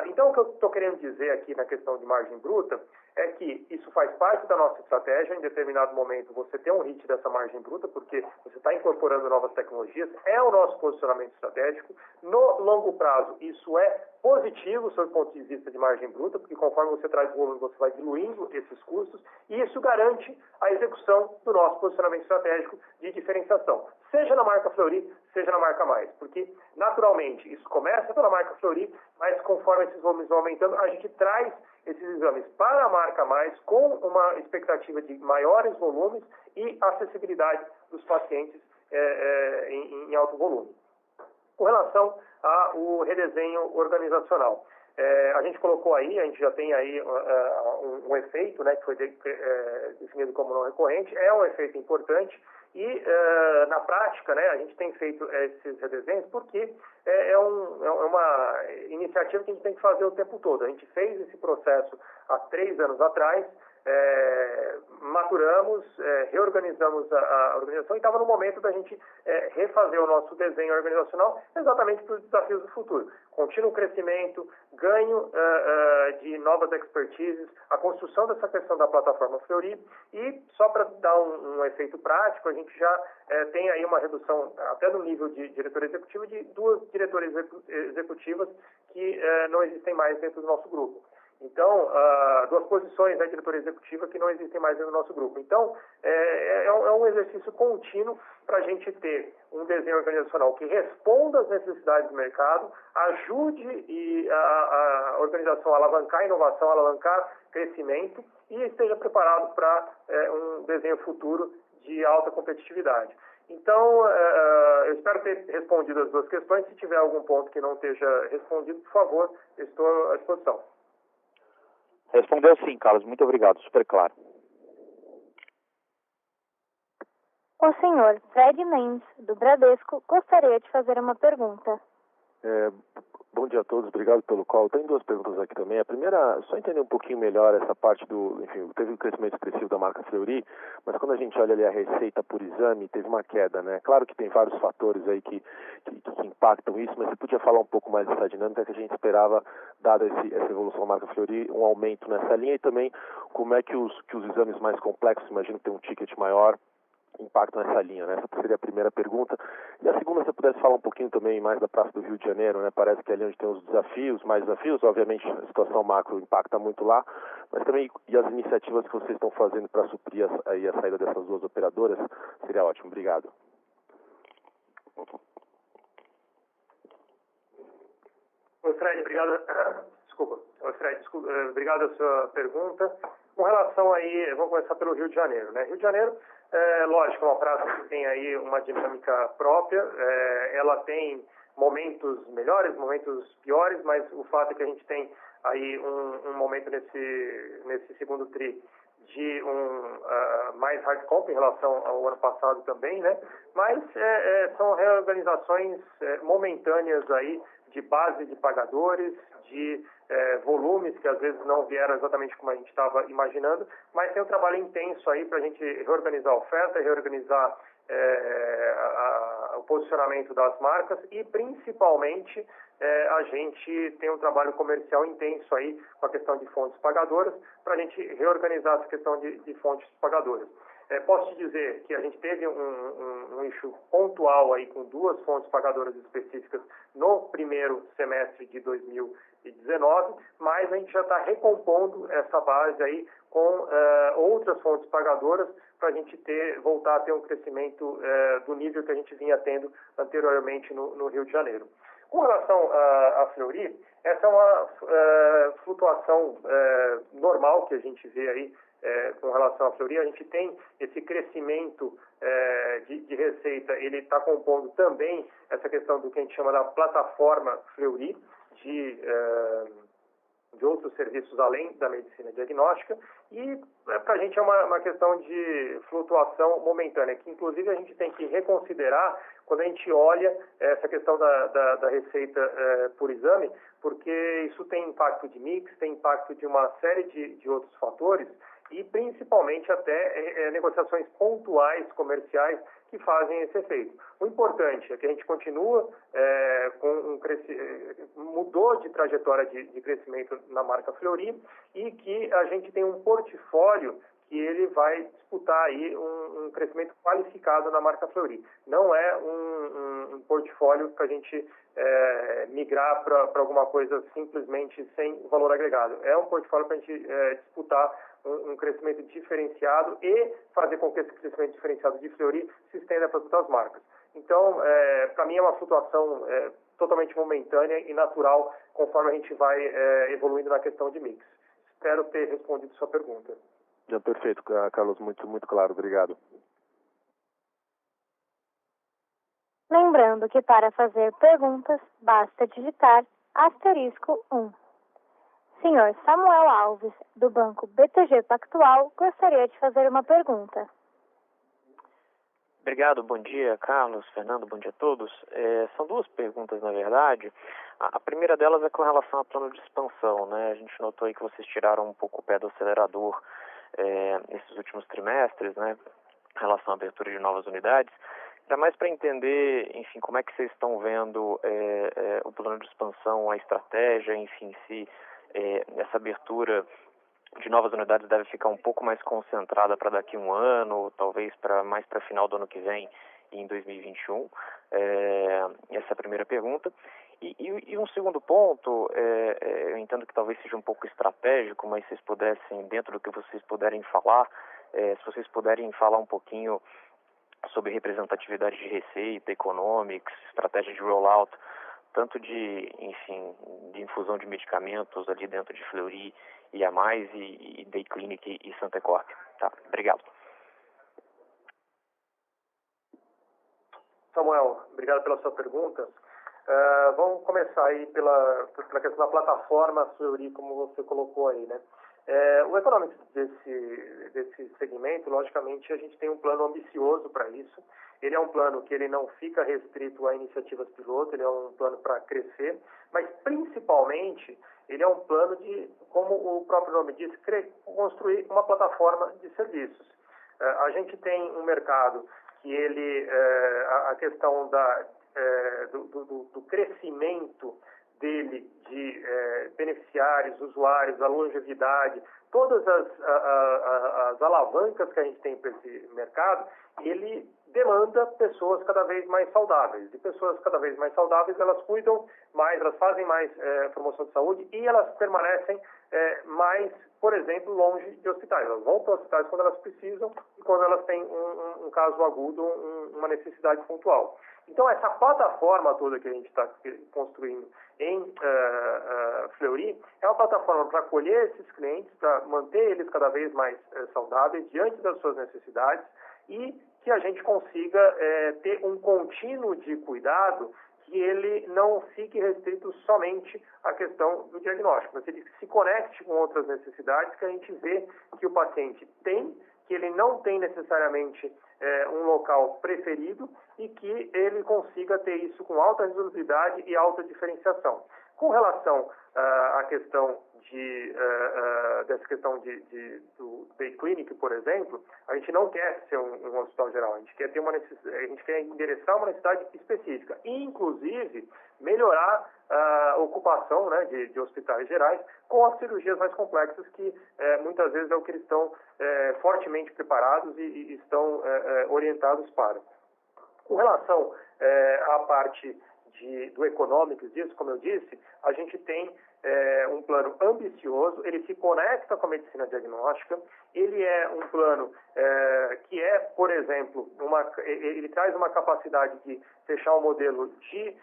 Então, o que eu estou querendo dizer aqui na questão de margem bruta é que isso faz parte da nossa estratégia. Em determinado momento, você tem um hit dessa margem bruta, porque você está incorporando novas tecnologias, é o nosso posicionamento estratégico. No longo prazo, isso é positivo sob o ponto de vista de margem bruta, porque conforme você traz volume, você vai diluindo esses custos, e isso garante a execução do nosso posicionamento estratégico de diferenciação, seja na marca Fleury, seja na marca Mais, porque, naturalmente, isso começa pela marca Fleury, mas conforme esses volumes vão aumentando, a gente traz esses exames para a marca Mais com uma expectativa de maiores volumes e acessibilidade dos pacientes em alto volume. Com relação ao redesenho organizacional, a gente colocou aí, a gente já tem aí um efeito, né, que foi definido como não recorrente, é um efeito importante e, na prática, né, a gente tem feito esses redesenhos porque é uma iniciativa que a gente tem que fazer o tempo todo. A gente fez esse processo há 3 anos atrás, maturamos, reorganizamos a organização e estava no momento da gente refazer o nosso desenho organizacional exatamente para os desafios do futuro. Contínuo crescimento, ganho de novas expertises, a construção dessa questão da plataforma Fleury e só para dar um efeito prático, a gente já tem aí uma redução até no nível de diretor executivo de 2 diretoras executivas que não existem mais dentro do nosso grupo. Então, 2 posições da diretoria executiva que não existem mais dentro do nosso grupo. Então, é um exercício contínuo para a gente ter um desenho organizacional que responda às necessidades do mercado, ajude a organização a alavancar a inovação, a alavancar crescimento e esteja preparado para um desenho futuro de alta competitividade. Então, eu espero ter respondido as 2 questões. Se tiver algum ponto que não esteja respondido, por favor, estou à disposição. Respondeu sim, Carlos. Muito obrigado. Super claro. O senhor Fred Mendes, do Bradesco, gostaria de fazer uma pergunta. Bom dia a todos, obrigado pelo call. Tem 2 perguntas aqui também. A primeira, só entender um pouquinho melhor essa parte teve um crescimento expressivo da marca Fleury, mas quando a gente olha ali a receita por exame, teve uma queda, né? Claro que tem vários fatores aí que impactam isso, mas você podia falar um pouco mais dessa dinâmica que a gente esperava, dada essa evolução da marca Fleury, um aumento nessa linha e também como é que os exames mais complexos, imagino que tem um ticket maior, impacto nessa linha, né? Essa seria a primeira pergunta. E a segunda, se você pudesse falar um pouquinho também mais da Praça do Rio de Janeiro, né? Parece que é ali onde tem os desafios, mais desafios, obviamente a situação macro impacta muito lá, mas também e as iniciativas que vocês estão fazendo para suprir a saída dessas 2 operadoras, seria ótimo. Obrigado. Oi, Fred, obrigado. Obrigado a sua pergunta. Com relação aí, vamos começar pelo Rio de Janeiro, né? Rio de Janeiro, lógico, é uma praça que tem aí uma dinâmica própria, ela tem momentos melhores, momentos piores, mas o fato é que a gente tem aí um momento nesse segundo tri de mais hard comp em relação ao ano passado também, né? Mas são reorganizações momentâneas aí de base de pagadores, de volumes que às vezes não vieram exatamente como a gente estava imaginando, mas tem um trabalho intenso aí para a gente reorganizar a oferta, reorganizar o posicionamento das marcas e principalmente a gente tem um trabalho comercial intenso aí com a questão de fontes pagadoras para a gente reorganizar essa questão de fontes pagadoras. Posso te dizer que a gente teve um issue pontual aí com 2 fontes pagadoras específicas no primeiro semestre de 2019, mas a gente já está recompondo essa base aí com outras fontes pagadoras para a gente voltar a ter um crescimento do nível que a gente vinha tendo anteriormente no Rio de Janeiro. Com relação à Fleury, essa é uma flutuação normal que a gente vê aí com relação à Fleury. A gente tem esse crescimento de receita, ele está compondo também essa questão do que a gente chama da plataforma Fleury, de outros serviços além da medicina diagnóstica, e para a gente é uma questão de flutuação momentânea, que inclusive a gente tem que reconsiderar quando a gente olha essa questão da receita por exame, porque isso tem impacto de mix, tem impacto de uma série de outros fatores, e principalmente até negociações pontuais comerciais que fazem esse efeito. O importante é que a gente continua com mudou de trajetória de crescimento na marca Fleury e que a gente tem um portfólio que ele vai disputar aí um crescimento qualificado na marca Fleury. Não é um portfólio para a gente migrar para alguma coisa simplesmente sem valor agregado. É um portfólio para a gente disputar um crescimento diferenciado e fazer com que esse crescimento diferenciado de Fleury se estenda para outras marcas. Então, para mim é uma flutuação totalmente momentânea e natural conforme a gente vai evoluindo na questão de mix. Espero ter respondido sua pergunta. Perfeito, Carlos, muito claro, obrigado. Lembrando que para fazer perguntas, basta digitar *1. Senhor Samuel Alves, do Banco BTG Pactual, gostaria de fazer uma pergunta. Obrigado, bom dia, Carlos, Fernando, bom dia a todos. São 2 perguntas, na verdade. A primeira delas é com relação ao plano de expansão, né? A gente notou aí que vocês tiraram um pouco o pé do acelerador nesses últimos trimestres, né? Em relação à abertura de novas unidades. Ainda mais para entender, enfim, como é que vocês estão vendo o plano de expansão, a estratégia, enfim, se essa abertura de novas unidades deve ficar um pouco mais concentrada para daqui a um ano, talvez mais para final do ano que vem, em 2021. Essa é a primeira pergunta. E um segundo ponto, eu entendo que talvez seja um pouco estratégico, mas vocês pudessem, dentro do que vocês puderem falar, se vocês puderem falar um pouquinho sobre representatividade de receita, economics, estratégia de rollout, tanto de infusão de medicamentos ali dentro de Fleury e a mais, e Day Clinic e Santa Corp. Tá, obrigado. Samuel, obrigado pela sua pergunta. Vamos começar aí pela questão da plataforma Fleury, como você colocou aí, né? O economics desse segmento, logicamente, a gente tem um plano ambicioso para isso. Ele é um plano que ele não fica restrito a iniciativas piloto, ele é um plano para crescer, mas principalmente ele é um plano de, como o próprio nome diz, construir uma plataforma de serviços. A gente tem um mercado que ele, a questão do crescimento dele, de beneficiários, usuários, a longevidade, todas as alavancas que a gente tem para esse mercado, ele demanda pessoas cada vez mais saudáveis. E pessoas cada vez mais saudáveis, elas cuidam mais, elas fazem mais promoção de saúde e elas permanecem mais, por exemplo, longe de hospitais. Elas vão para hospitais quando elas precisam e quando elas têm um caso agudo, uma necessidade pontual. Então, essa plataforma toda que a gente está construindo em Fleury é uma plataforma para acolher esses clientes, para manter eles cada vez mais saudáveis diante das suas necessidades e que a gente consiga ter um contínuo de cuidado que ele não fique restrito somente à questão do diagnóstico, mas ele se conecte com outras necessidades que a gente vê que o paciente tem que ele não tem necessariamente um local preferido e que ele consiga ter isso com alta resolubilidade e alta diferenciação. Com relação à questão dessa questão do Day Clinic, por exemplo, a gente não quer ser um hospital geral, a gente quer endereçar uma necessidade específica e, inclusive, melhorar a ocupação, né, de hospitais gerais com as cirurgias mais complexas que muitas vezes é o que eles estão fortemente preparados e estão orientados para. Com relação à parte do Economics disso, como eu disse, a gente tem um plano ambicioso, ele se conecta com a medicina diagnóstica, ele é um plano que por exemplo, ele traz uma capacidade de fechar um modelo de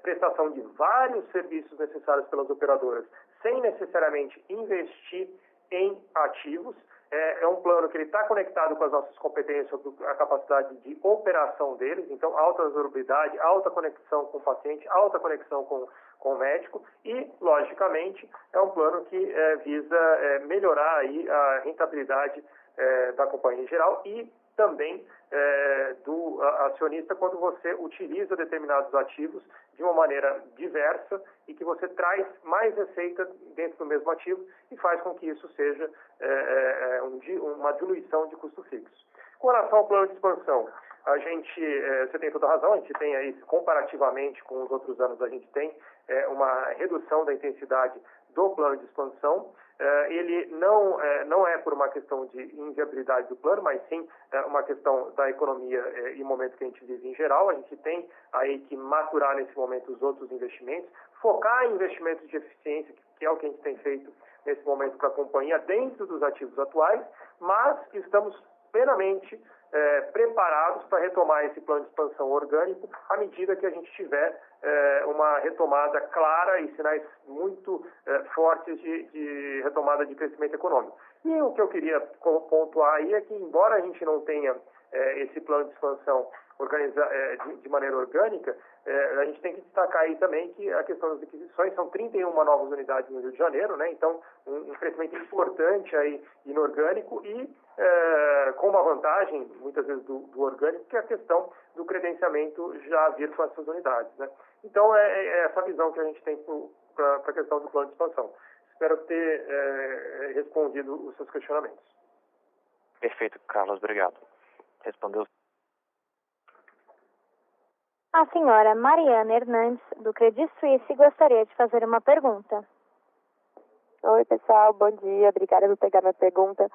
prestação de vários serviços necessários pelas operadoras, sem necessariamente investir em ativos. É um plano que ele está conectado com as nossas competências sobre a capacidade de operação deles, então alta resolutividade, alta conexão com o paciente, alta conexão com o médico e, logicamente, é um plano que visa melhorar aí a rentabilidade da companhia em geral e também do acionista quando você utiliza determinados ativos de uma maneira diversa e que você traz mais receita dentro do mesmo ativo e faz com que isso seja uma diluição de custo fixo. Com relação ao plano de expansão, você tem toda a razão, a gente tem aí, comparativamente com os outros anos, a gente tem uma redução da intensidade do plano de expansão. Ele não é por uma questão de inviabilidade do plano, mas sim uma questão da economia e momento que a gente vive em geral. A gente tem aí que maturar nesse momento os outros investimentos, focar em investimentos de eficiência, que é o que a gente tem feito nesse momento para a companhia, dentro dos ativos atuais, mas estamos plenamente preparados para retomar esse plano de expansão orgânico à medida que a gente tiver uma retomada clara e sinais muito fortes de retomada de crescimento econômico. E o que eu queria pontuar aí é que, embora a gente não tenha esse plano de expansão de maneira orgânica, a gente tem que destacar aí também que a questão das aquisições são 31 novas unidades no Rio de Janeiro, né? Então um crescimento importante aí inorgânico e com uma vantagem, muitas vezes, do orgânico, que é a questão do credenciamento já vir com essas unidades, né? Então é essa visão que a gente tem para a questão do plano de expansão. Espero ter respondido os seus questionamentos. Perfeito, Carlos, obrigado. Respondeu. A senhora Mariana Hernandes, do Credit Suisse, gostaria de fazer uma pergunta. Oi, pessoal, bom dia. Obrigada por pegar minha pergunta.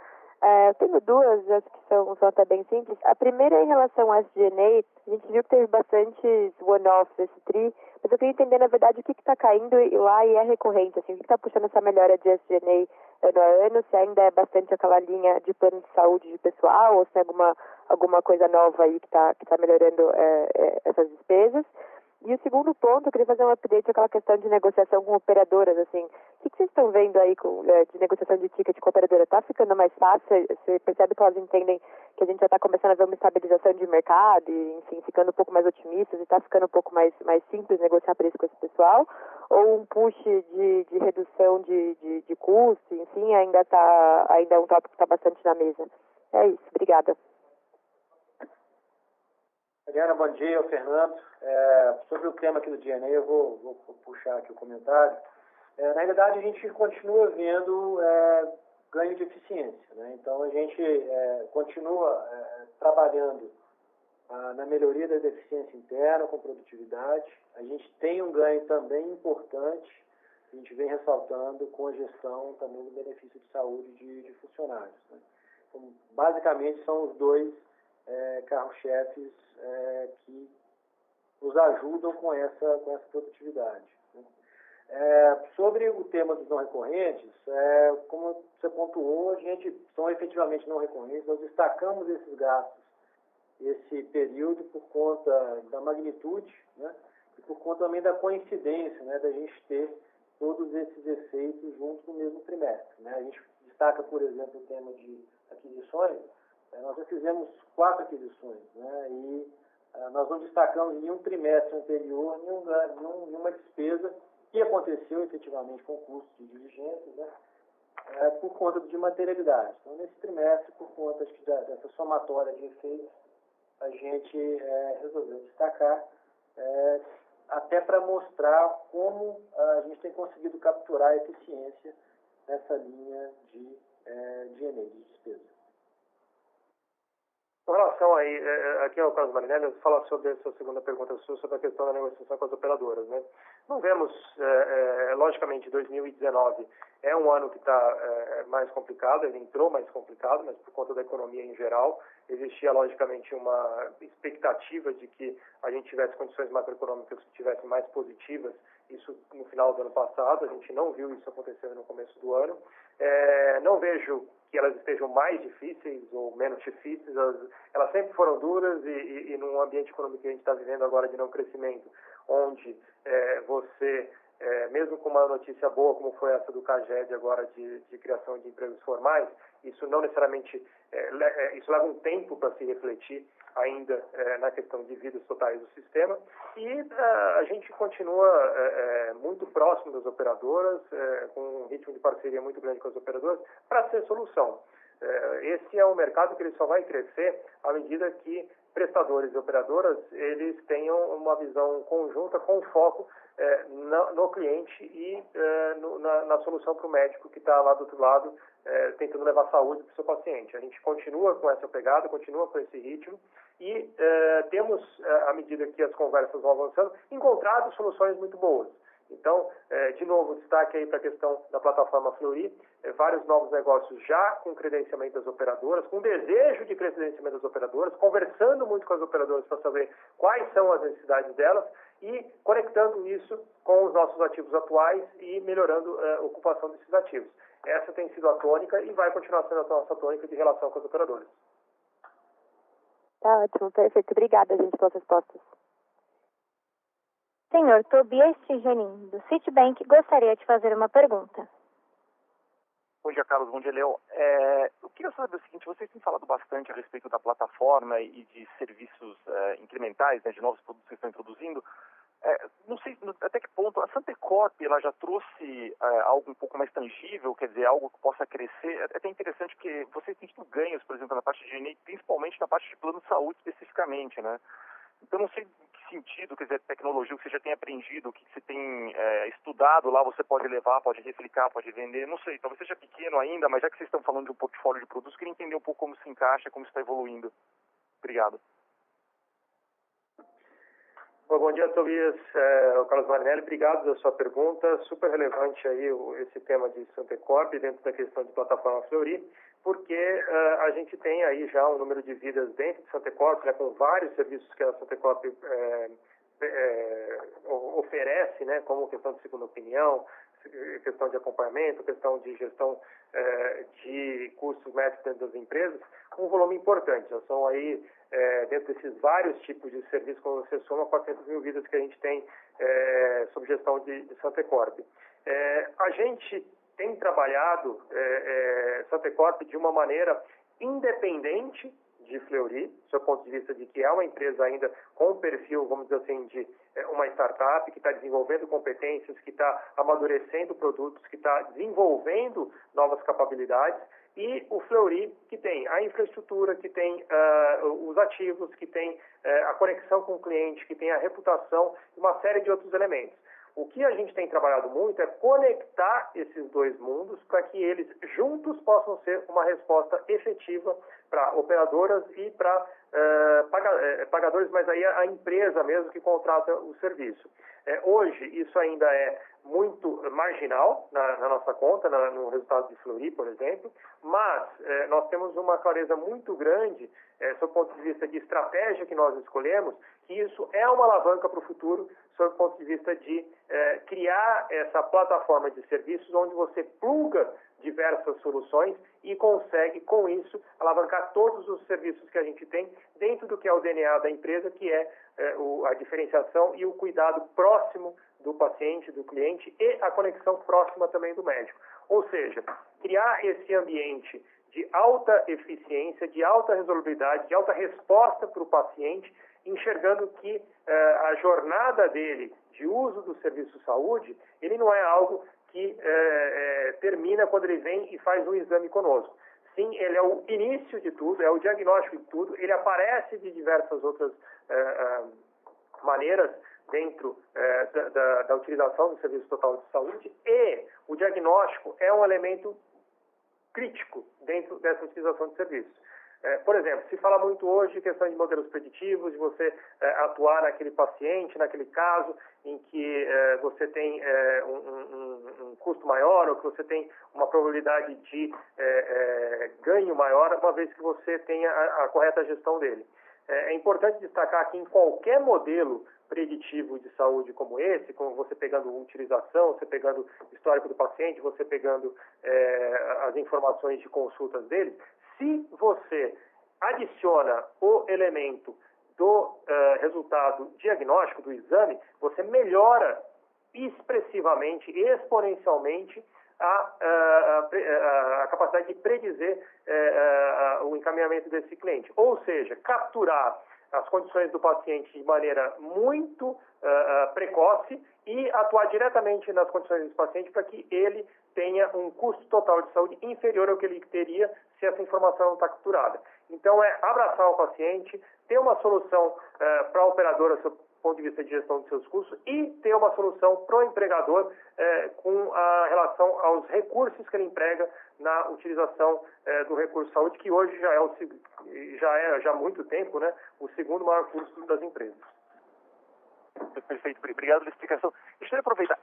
Eu tenho duas, acho que são até bem simples. A primeira é em relação ao SG&A. A gente viu que teve bastante one-offs esse TRI, mas eu queria entender, na verdade, o que está caindo lá e é recorrente, assim, o que está puxando essa melhora de SG&A ano a ano, se ainda é bastante aquela linha de plano de saúde de pessoal, ou se tem alguma coisa nova aí que tá melhorando essas despesas. E o segundo ponto, eu queria fazer um update aquela questão de negociação com operadoras, assim, o que vocês estão vendo aí de negociação de ticket com operadora? Está ficando mais fácil? Você percebe que elas entendem que a gente já está começando a ver uma estabilização de mercado e, enfim, ficando um pouco mais otimistas e está ficando um pouco mais simples negociar preço com esse pessoal? Ou um push de redução de custo, enfim, ainda é um tópico que está bastante na mesa? É isso, obrigada. Mariana, bom dia, o Fernando. Sobre o tema aqui do DNA, eu vou puxar aqui o comentário. Na realidade, a gente continua vendo ganho de eficiência, né? Então, a gente continua trabalhando na melhoria da eficiência interna, com produtividade. A gente tem um ganho também importante, que a gente vem ressaltando com a gestão também do benefício de saúde de funcionários, né? Então, basicamente, são os dois carro-chefes que nos ajudam com essa produtividade, né? Sobre o tema dos não recorrentes, como você pontuou, são efetivamente não recorrentes. Nós destacamos esses gastos, esse período, por conta da magnitude, né, e por conta também da coincidência, né, da gente ter todos esses efeitos juntos no mesmo trimestre, né? A gente destaca, por exemplo, o tema de aquisições. Nós já fizemos 4 aquisições, né, e nós não destacamos nenhum trimestre anterior, nenhuma despesa que aconteceu efetivamente com custos de diligências, né, por conta de materialidade. Então, nesse trimestre, por conta dessa somatória de efeitos, a gente resolveu destacar, até para mostrar como a gente tem conseguido capturar a eficiência nessa linha de G&A, de despesa. Com relação aí, aqui ao Carlos Marinelli, falar sobre essa segunda pergunta sua, sobre a questão da negociação com as operadoras, né? Não vemos, logicamente, 2019 é um ano que está mais complicado, ele entrou mais complicado, mas por conta da economia em geral, existia, logicamente, uma expectativa de que a gente tivesse condições macroeconômicas que tivessem mais positivas, isso no final do ano passado, a gente não viu isso acontecendo no começo do ano. Não vejo que elas estejam mais difíceis ou menos difíceis, elas sempre foram duras e num ambiente econômico que a gente está vivendo agora de não crescimento, onde você, mesmo com uma notícia boa como foi essa do CAGED agora de criação de empregos formais, isso não necessariamente, isso leva um tempo para se refletir ainda na questão de vidas totais do sistema, e a gente continua muito próximo das operadoras, com um ritmo de parceria muito grande com as operadoras, para ser solução. Esse é um mercado que ele só vai crescer à medida que prestadores e operadoras eles tenham uma visão conjunta com foco no cliente e na solução para o médico que está lá do outro lado tentando levar saúde para o seu paciente. A gente continua com essa pegada, continua com esse ritmo e temos, à medida que as conversas vão avançando, encontrado soluções muito boas. Então, de novo, destaque aí para a questão da plataforma Fleury, vários novos negócios já com credenciamento das operadoras, com desejo de credenciamento das operadoras, conversando muito com as operadoras para saber quais são as necessidades delas e conectando isso com os nossos ativos atuais e melhorando a ocupação desses ativos. Essa tem sido a tônica e vai continuar sendo a nossa tônica de relação com as operadoras. Tá ótimo, perfeito. Obrigada, gente, pelas respostas. Senhor Tobias Tigenin, do Citibank, gostaria de fazer uma pergunta. Bom dia, Carlos. Bom dia, Léo. Eu queria saber o seguinte, vocês têm falado bastante a respeito da plataforma e de serviços incrementais, né, de novos produtos que estão introduzindo. Não sei até que ponto a Santecorp ela já trouxe algo um pouco mais tangível, quer dizer, algo que possa crescer. É até interessante porque vocês têm tido ganhos, por exemplo, na parte de G&A, principalmente na parte de plano de saúde especificamente, né? Então, não sei em que sentido, quer dizer, tecnologia, o que você já tem aprendido, o que você tem estudado lá, você pode levar, pode replicar, pode vender, não sei, talvez seja pequeno ainda, mas já que vocês estão falando de um portfólio de produtos, queria entender um pouco como se encaixa, como está evoluindo. Obrigado. Bom dia, Tobias. O Carlos Marinelli, obrigado pela sua pergunta. Super relevante aí esse tema de Santecorp dentro da questão de plataforma Fleury, porque a gente tem aí já um número de vidas dentro de Santecorp, né, com vários serviços que a Santecorp oferece, né, como questão de segunda opinião, questão de acompanhamento, questão de gestão de custos médicos dentro das empresas, um volume importante. Já são aí, dentro desses vários tipos de serviços, quando você soma 400 mil vidas que a gente tem sob gestão de Santecorp. A gente tem trabalhado Santecorp de uma maneira independente de Fleury, do seu ponto de vista de que é uma empresa ainda com um perfil, vamos dizer assim, de uma startup que está desenvolvendo competências, que está amadurecendo produtos, que está desenvolvendo novas capacidades, e o Fleury, que tem a infraestrutura, que tem os ativos, que tem a conexão com o cliente, que tem a reputação e uma série de outros elementos. O que a gente tem trabalhado muito é conectar esses dois mundos para que eles juntos possam ser uma resposta efetiva para operadoras e para pagadores, mas aí a empresa mesmo que contrata o serviço. Hoje, isso ainda é muito marginal na nossa conta, no resultado de Fleury, por exemplo, mas nós temos uma clareza muito grande, sob o ponto de vista de estratégia que nós escolhemos, que isso é uma alavanca para o futuro, sob o ponto de vista de criar essa plataforma de serviços onde você pluga diversas soluções e consegue, com isso, alavancar todos os serviços que a gente tem dentro do que é o DNA da empresa, que é a diferenciação e o cuidado próximo do paciente, do cliente e a conexão próxima também do médico. Ou seja, criar esse ambiente de alta eficiência, de alta resolubilidade, de alta resposta para o paciente, enxergando que a jornada dele de uso do serviço de saúde, ele não é algo que termina quando ele vem e faz um exame conosco. Sim, ele é o início de tudo, é o diagnóstico de tudo, ele aparece de diversas outras maneiras dentro da utilização do Serviço Total de Saúde, e o diagnóstico é um elemento crítico dentro dessa utilização de serviços. Por exemplo, se fala muito hoje de questão de modelos preditivos, de você atuar naquele paciente, naquele caso em que você tem um custo maior ou que você tem uma probabilidade de ganho maior, uma vez que você tenha a correta gestão dele. É importante destacar que em qualquer modelo preditivo de saúde como esse, como você pegando utilização, você pegando histórico do paciente, você pegando as informações de consultas dele, se você adiciona o elemento do resultado diagnóstico do exame, você melhora expressivamente, exponencialmente a capacidade de predizer o encaminhamento desse cliente. Ou seja, capturar as condições do paciente de maneira muito precoce e atuar diretamente nas condições desse paciente para que ele tenha um custo total de saúde inferior ao que ele teria se essa informação não está capturada. Então, abraçar o paciente, ter uma solução para a operadora, do seu ponto de vista de gestão de seus custos, e ter uma solução para o empregador com a relação aos recursos que ele emprega na utilização do recurso de saúde, que hoje já há muito tempo, né, o segundo maior custo das empresas. Perfeito, obrigado pela explicação. Deixa eu aproveitar.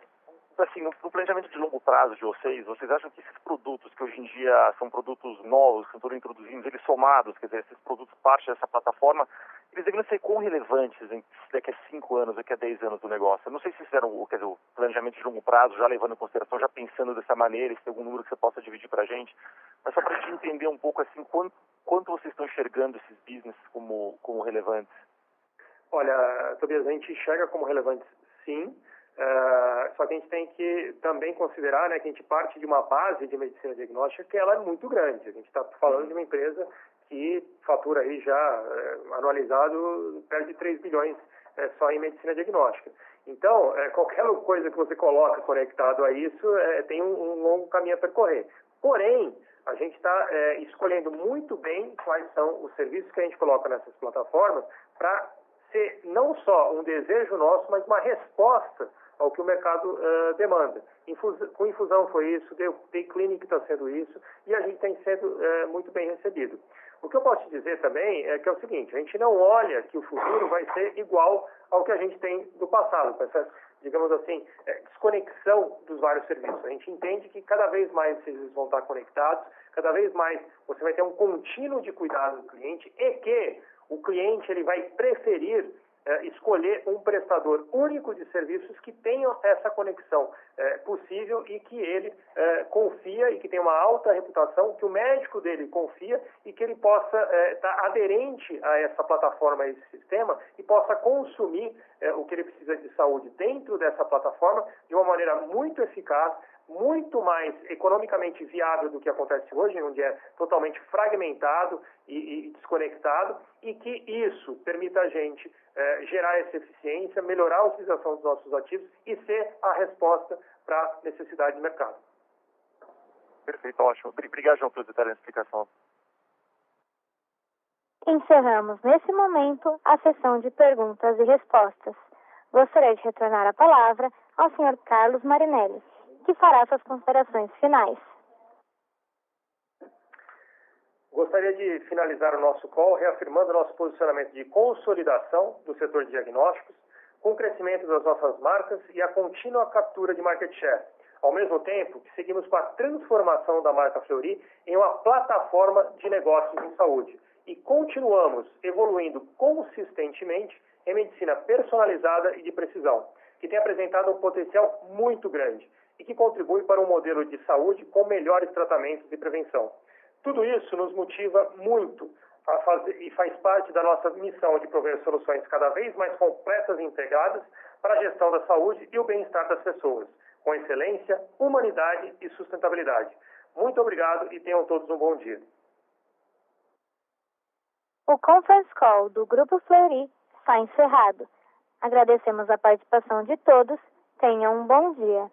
Assim, no planejamento de longo prazo de vocês acham que esses produtos, que hoje em dia são produtos novos, que estão introduzindo, eles somados, quer dizer, esses produtos parte dessa plataforma, eles deveriam ser quão relevantes daqui a 5 anos, daqui a 10 anos do negócio? Eu não sei se fizeram o planejamento de longo prazo, já levando em consideração, já pensando dessa maneira, se tem algum número que você possa dividir para a gente, mas só para a gente entender um pouco assim, quanto vocês estão enxergando esses business como relevantes? Olha, Tobias, a gente enxerga como relevantes, sim. Só que a gente tem que também considerar, né, que a gente parte de uma base de medicina diagnóstica que ela é muito grande. A gente está falando de uma empresa que fatura aí já anualizado perto de 3 bilhões só em medicina diagnóstica. Então, qualquer coisa que você coloca conectado a isso tem um longo caminho a percorrer. Porém, a gente está escolhendo muito bem quais são os serviços que a gente coloca nessas plataformas para ser não só um desejo nosso, mas uma resposta ao que o mercado demanda. Com infusão foi isso, Day Clinic está sendo isso, e a gente tem sendo muito bem recebido. O que eu posso te dizer também é que é o seguinte: a gente não olha que o futuro vai ser igual ao que a gente tem do passado, com essa, digamos assim, desconexão dos vários serviços. A gente entende que cada vez mais os serviços vão estar conectados, cada vez mais você vai ter um contínuo de cuidado do cliente, e que o cliente ele vai preferir escolher um prestador único de serviços que tenha essa conexão possível e que ele confia e que tenha uma alta reputação, que o médico dele confia e que ele possa estar aderente a essa plataforma, a esse sistema, e possa consumir o que ele precisa de saúde dentro dessa plataforma de uma maneira muito eficaz, muito mais economicamente viável do que acontece hoje, onde é totalmente fragmentado e desconectado, e que isso permita a gente gerar essa eficiência, melhorar a utilização dos nossos ativos e ser a resposta para a necessidade de mercado. Perfeito, ótimo. Obrigado, João, pelo detalhe da explicação. Encerramos nesse momento a sessão de perguntas e respostas. Gostaria de retornar a palavra ao Sr. Carlos Marinelli, que fará suas considerações finais. Gostaria de finalizar o nosso call reafirmando nosso posicionamento de consolidação do setor de diagnósticos, com o crescimento das nossas marcas e a contínua captura de market share, ao mesmo tempo que seguimos com a transformação da marca Fleury em uma plataforma de negócios em saúde e continuamos evoluindo consistentemente em medicina personalizada e de precisão, que tem apresentado um potencial muito grande e que contribui para um modelo de saúde com melhores tratamentos e prevenção. Tudo isso nos motiva muito a fazer, e faz parte da nossa missão de prover soluções cada vez mais completas e integradas para a gestão da saúde e o bem-estar das pessoas, com excelência, humanidade e sustentabilidade. Muito obrigado e tenham todos um bom dia. O conference call do Grupo Fleury está encerrado. Agradecemos a participação de todos. Tenham um bom dia.